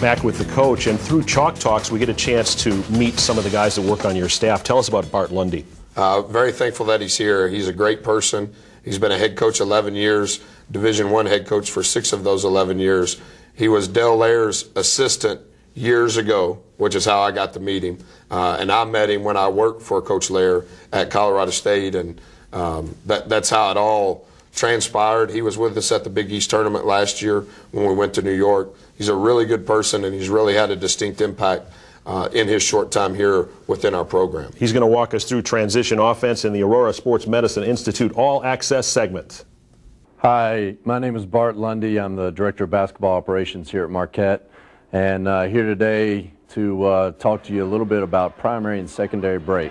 back with the coach, and through Chalk Talks, we get a chance to meet some of the guys that work on your staff. Tell us about Bart Lundy. Very thankful that he's here. He's a great person. He's been a head coach 11 years, Division I head coach for 6 of those 11 years. He was Dell Lair's assistant years ago, which is how I got to meet him. And I met him when I worked for Coach Lair at Colorado State, and that's how it all transpired. He was with us at the Big East tournament last year when we went to New York. He's a really good person, and he's really had a distinct impact in his short time here within our program. He's going to walk us through transition offense in the Aurora Sports Medicine Institute All Access segment. Hi, my name is Bart Lundy. I'm the Director of Basketball Operations here at Marquette, and here today to talk to you a little bit about primary and secondary break.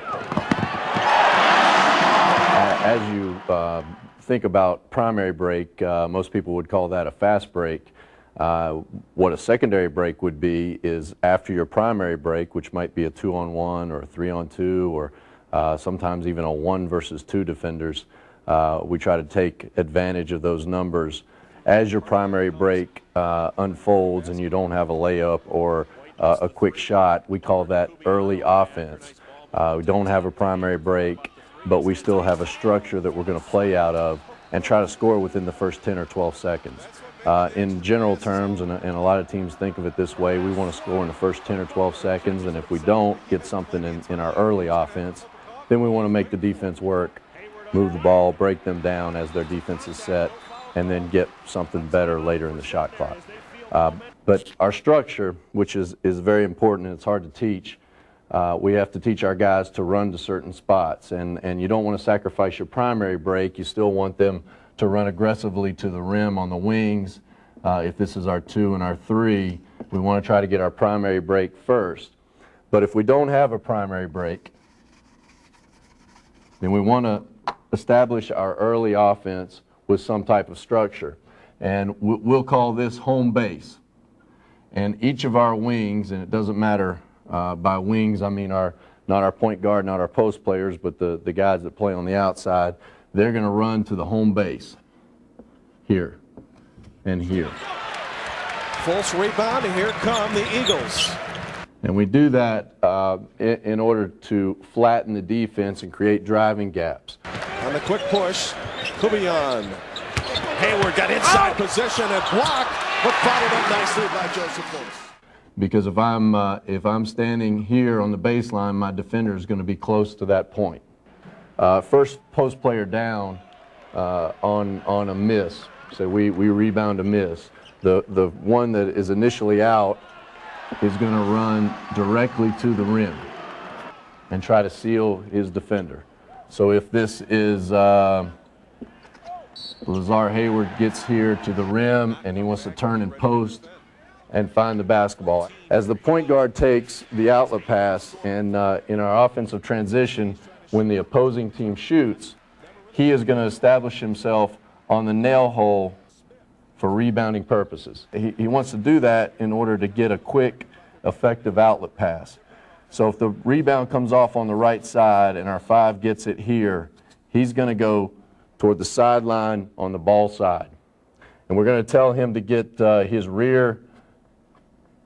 As you think about primary break, most people would call that a fast break. What a secondary break would be is after your primary break, which might be a 2-on-1 or a 3-on-2 or sometimes even a 1 versus 2 defenders. We try to take advantage of those numbers as your primary break unfolds and you don't have a layup or a quick shot. We call that early offense. We don't have a primary break, but we still have a structure that we're going to play out of and try to score within the first 10 or 12 seconds. In general terms, and a lot of teams think of it this way, we want to score in the first 10 or 12 seconds, and if we don't get something in our early offense, then we want to make the defense work, move the ball, break them down as their defense is set, and then get something better later in the shot clock. But our structure, which is very important and it's hard to teach, we have to teach our guys to run to certain spots, and you don't want to sacrifice your primary break. You still want them to run aggressively to the rim on the wings. If this is our 2 and our 3, we want to try to get our primary break first. But if we don't have a primary break, then we want to establish our early offense with some type of structure. And we'll call this home base. And each of our wings, and it doesn't matter, by wings I mean not our point guard, not our post players, but the guys that play on the outside, they're going to run to the home base here and here. False rebound, and here come the Eagles. And we do that in order to flatten the defense and create driving gaps. On the quick push, Kubian. Hayward got inside position and blocked, but followed up nicely by Joseph Fultz. Because if I'm standing here on the baseline, my defender is going to be close to that point. First post player down on a miss, so we rebound a miss. The one that is initially out is going to run directly to the rim and try to seal his defender. So if this is Lazar Hayward gets here to the rim and he wants to turn and post and find the basketball. As the point guard takes the outlet pass and in our offensive transition, when the opposing team shoots, he is going to establish himself on the nail hole for rebounding purposes. He wants to do that in order to get a quick, effective outlet pass. So if the rebound comes off on the right side and our 5 gets it here, he's going to go toward the sideline on the ball side. And we're going to tell him to get his rear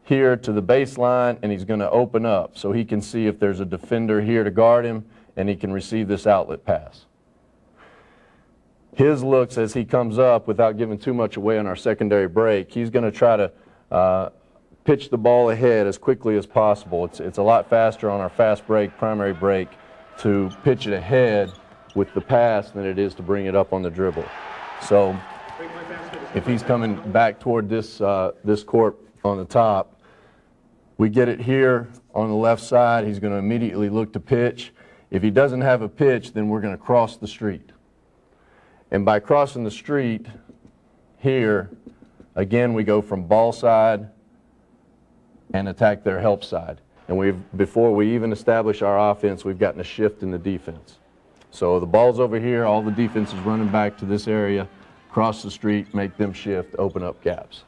here to the baseline, and he's going to open up so he can see if there's a defender here to guard him, and he can receive this outlet pass. His looks as he comes up, without giving too much away on our secondary break, he's going to try to pitch the ball ahead as quickly as possible. It's a lot faster on our fast break, primary break, to pitch it ahead with the pass than it is to bring it up on the dribble. So if he's coming back toward this court on the top, we get it here on the left side. He's going to immediately look to pitch. If he doesn't have a pitch, then we're going to cross the street. And by crossing the street here, again, we go from ball side and attack their help side. And before we even establish our offense, we've gotten a shift in the defense. So the ball's over here, all the defense is running back to this area, cross the street, make them shift, open up gaps.